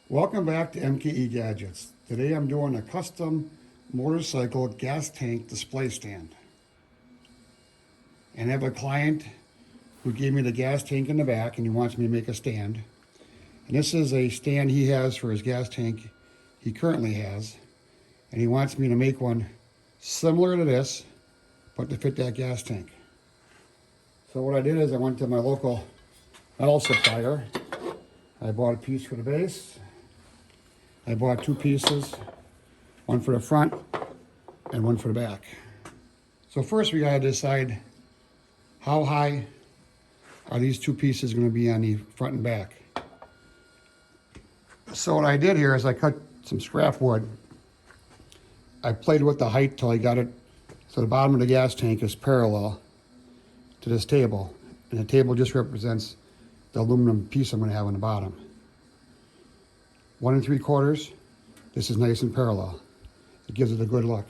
Welcome back to MKE Gadgets. Today I'm doing a custom motorcycle gas tank display stand. And I have a client who gave me the gas tank in the back and he wants me to make a stand. And this is a stand he has for his gas tank he currently has. And he wants me to make one similar to this, but to fit that gas tank. So what I did is I went to my local metal supplier. I bought a piece for the base. I bought two pieces, one for the front and one for the back. So first we gotta decide how high are these two pieces gonna be on the front and back. So what I did here is I cut some scrap wood. I played with the height till I got it so the bottom of the gas tank is parallel to this table. And the table just represents the aluminum piece I'm gonna have on the bottom. 1 3/4. This is nice and parallel. It gives it a good look.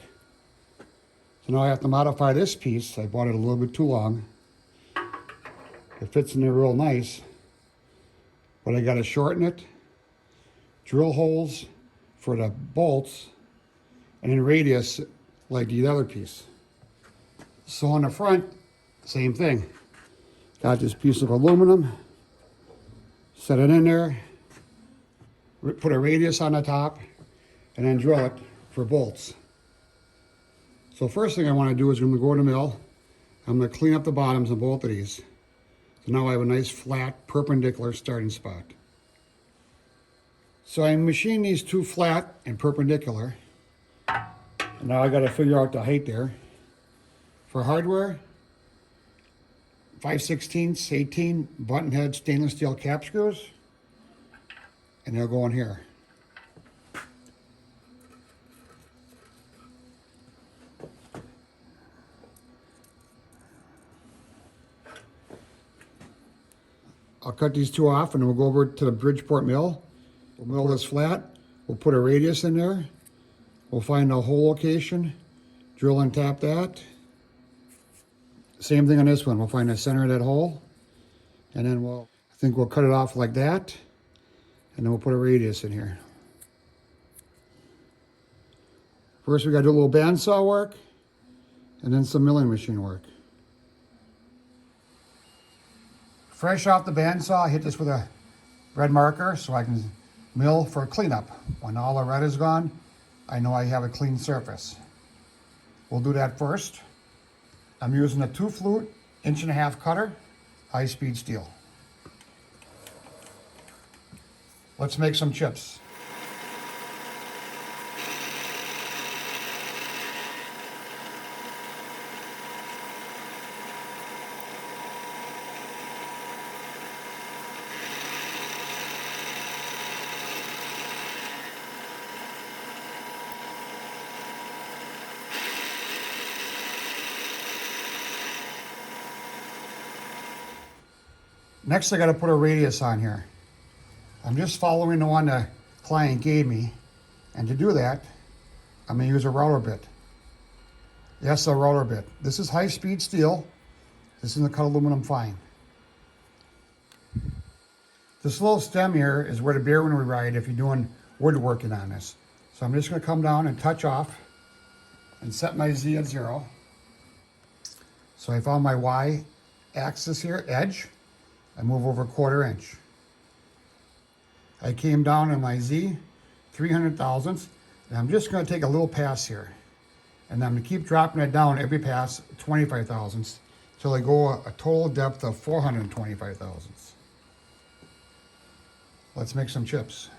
So now I have to modify this piece. I bought it a little bit too long. It fits in there real nice, but I gotta shorten it, drill holes for the bolts, and then radius like the other piece. So on the front, same thing. Got this piece of aluminum, set it in there, put a radius on the top, and then drill it for bolts. So first thing I want to do is I'm going to go to the mill. I'm going to clean up the bottoms of both of these. So now I have a nice flat perpendicular starting spot. So I machined these two flat and perpendicular. And now I got to figure out the height there. For hardware, 5/16, 18 button head stainless steel cap screws. And they'll go in here. I'll cut these two off and then we'll go over to the Bridgeport mill. We'll mill this flat. We'll put a radius in there. We'll find a hole location, drill and tap that. Same thing on this one. We'll find the center of that hole. And then I think we'll cut it off like that. And then we'll put a radius in here. First we gotta do a little bandsaw work and then some milling machine work. Fresh off the bandsaw, I hit this with a red marker so I can mill for a cleanup. When all the red is gone, I know I have a clean surface. We'll do that first. I'm using a 2-flute, 1.5" cutter, high-speed steel. Let's make some chips. Next, I got to put a radius on here. I'm just following the one the client gave me. And to do that, I'm going to use a router bit. Yes, a router bit. This is high-speed steel. This is the cut aluminum fine. This little stem here is where the bearing would ride if you're doing woodworking on this. So I'm just going to come down and touch off and set my Z at 0. So I found my Y axis here, edge. I move over 1/4 inch. I came down on my Z, 300 thousandths, and I'm just going to take a little pass here. And I'm going to keep dropping it down every pass, 25 thousandths, till I go a total depth of 425 thousandths. Let's make some chips.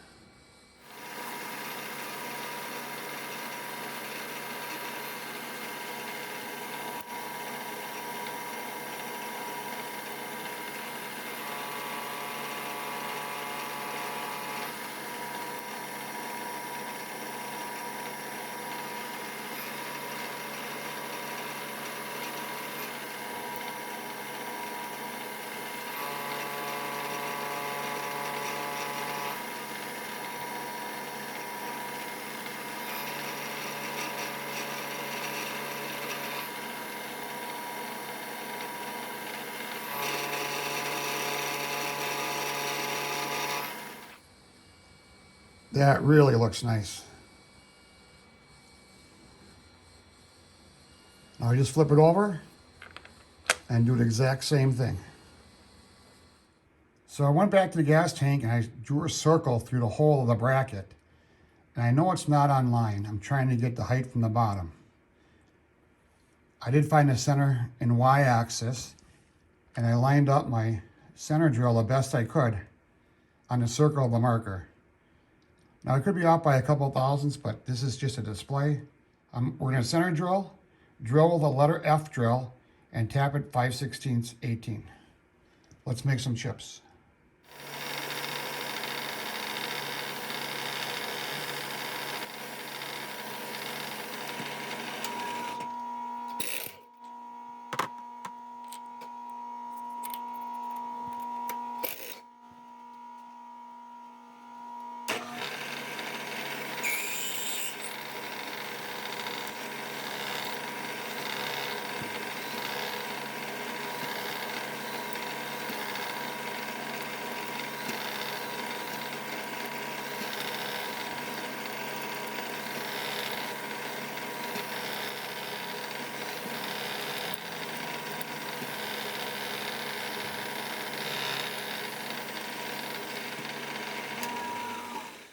That really looks nice. Now I just flip it over and do the exact same thing. So I went back to the gas tank and I drew a circle through the hole of the bracket. And I know it's not on line. I'm trying to get the height from the bottom. I did find the center and y-axis, and I lined up my center drill the best I could on the circle of the marker. Now it could be off by a couple thousandths, but this is just a display. We're going to center drill with the letter F drill, and tap it 5/16 18. Let's make some chips.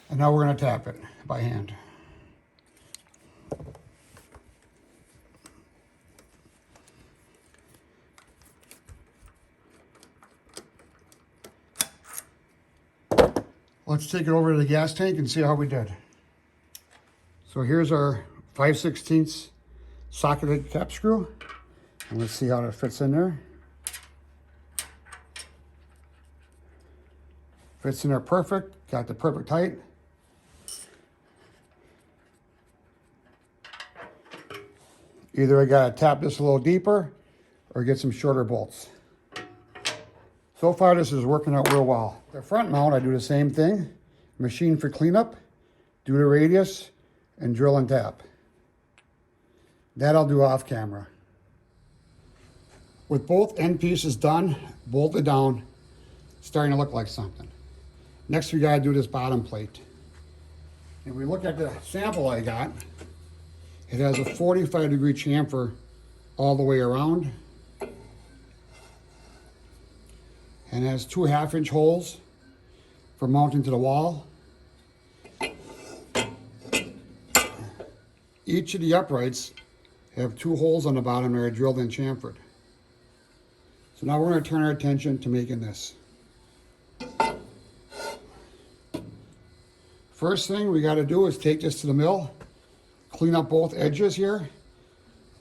And now we're going to tap it by hand. Let's take it over to the gas tank and see how we did. So here's our 5/16 socketed cap screw. And let's see how that fits in there. Fits in there perfect, got the perfect height. Either I gotta tap this a little deeper or get some shorter bolts. So far this is working out real well. The front mount, I do the same thing. Machine for cleanup, do the radius, and drill and tap. That I'll do off camera. With both end pieces done, bolted down, starting to look like something. Next we gotta do this bottom plate. If we look at the sample I got, it has a 45-degree chamfer all the way around. And has 2 half-inch holes for mounting to the wall. Each of the uprights have 2 holes on the bottom that are drilled and chamfered. So now we're going to turn our attention to making this. First thing we got to do is take this to the mill, clean up both edges here,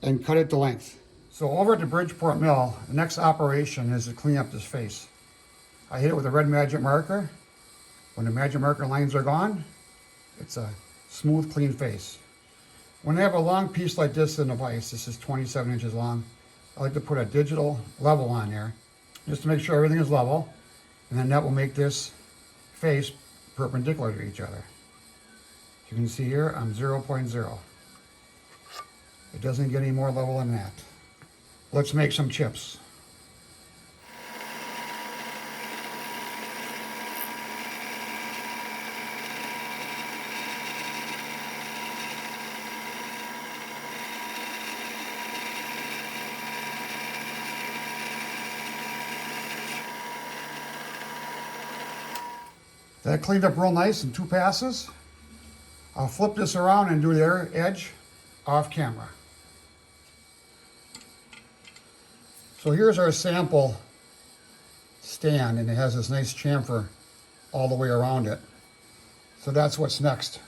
and cut it to length. So over at the Bridgeport mill, the next operation is to clean up this face. I hit it with a red magic marker. When the magic marker lines are gone, it's a smooth, clean face. When I have a long piece like this in the vise, this is 27 inches long, I like to put a digital level on there, just to make sure everything is level, and then that will make this face perpendicular to each other. As you can see here, I'm 0.0. It doesn't get any more level than that. Let's make some chips. That cleaned up real nice in 2 passes. I'll flip this around and do the edge off camera. So here's our sample stand, and it has this nice chamfer all the way around it. So that's what's next.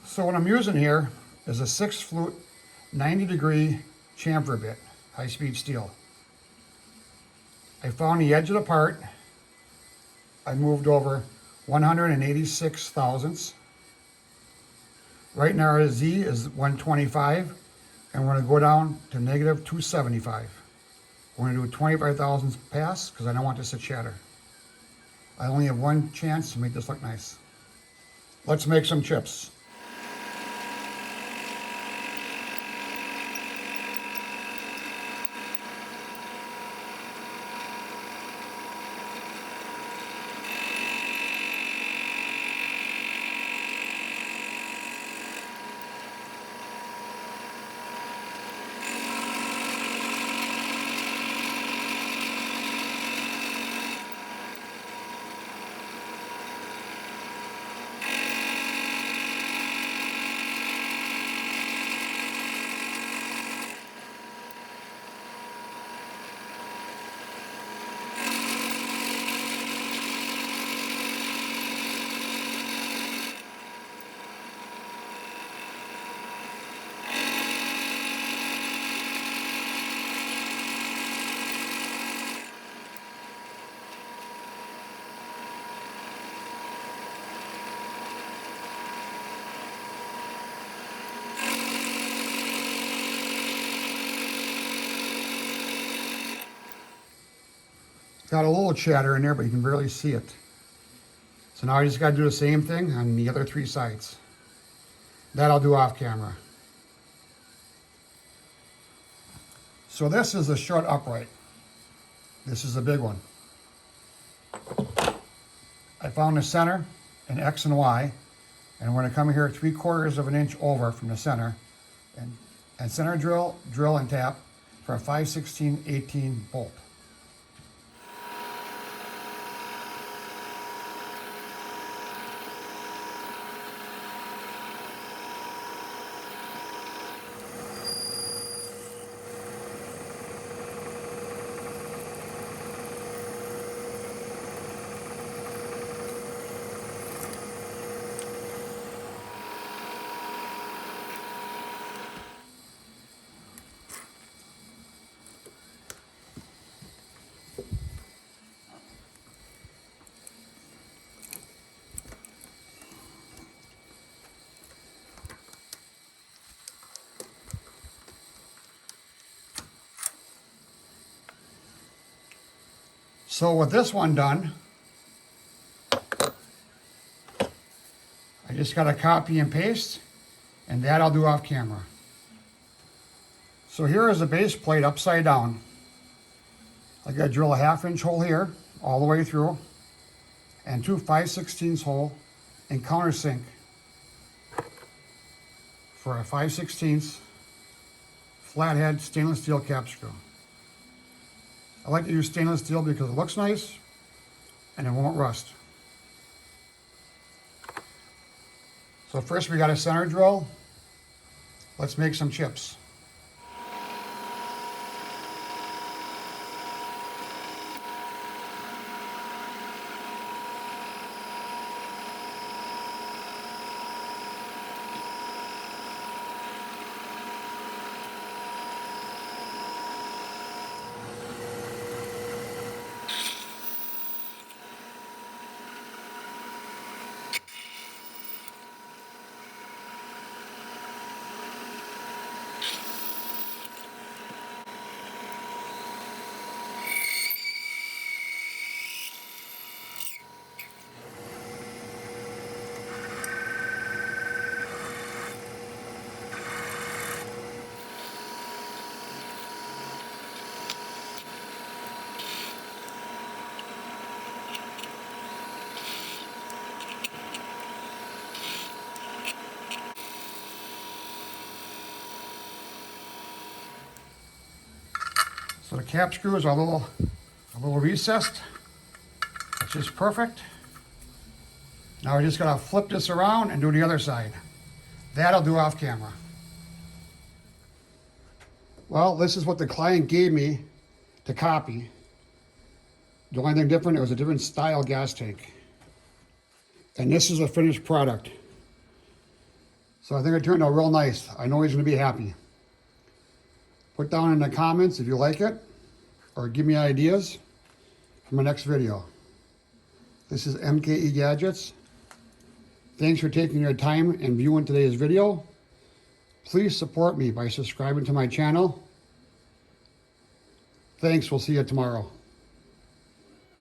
So what I'm using here is a 6-flute 90-degree chamfer bit, high-speed steel. I found the edge of the part. I moved over 186 thousandths. Right now our Z is 125, and we're going to go down to negative 275. We're going to do a 25 thousandths pass because I don't want this to shatter. I only have one chance to make this look nice. Let's make some chips. got a little chatter in there, but you can barely see it. So now I just got to do the same thing on the other 3 sides. That I'll do off camera. So this is the short upright. This is a big one. I found the center in X and Y, and we're going to come here 3/4 of an inch over from the center, and center drill and tap for a 5/16/18 bolt. So with this one done, I just got to copy and paste, and that I'll do off camera. So here is the base plate upside down. I got to drill a 1/2 inch hole here, all the way through, and 2 5/16 hole in countersink for a 5/16 flathead stainless steel cap screw. I like to use stainless steel because it looks nice and it won't rust. So first we got a center drill. Let's make some chips. So the cap screws are a little recessed, which is perfect. Now we just gotta flip this around and do the other side. That I'll do off camera. Well, this is what the client gave me to copy. The only thing different, it was a different style gas tank. And this is a finished product. So I think it turned out real nice. I know he's gonna be happy. Put down in the comments if you like it, or give me ideas for my next video. This is MKE Gadgets. Thanks for taking your time and viewing today's video. Please support me by subscribing to my channel. Thanks, we'll see you tomorrow.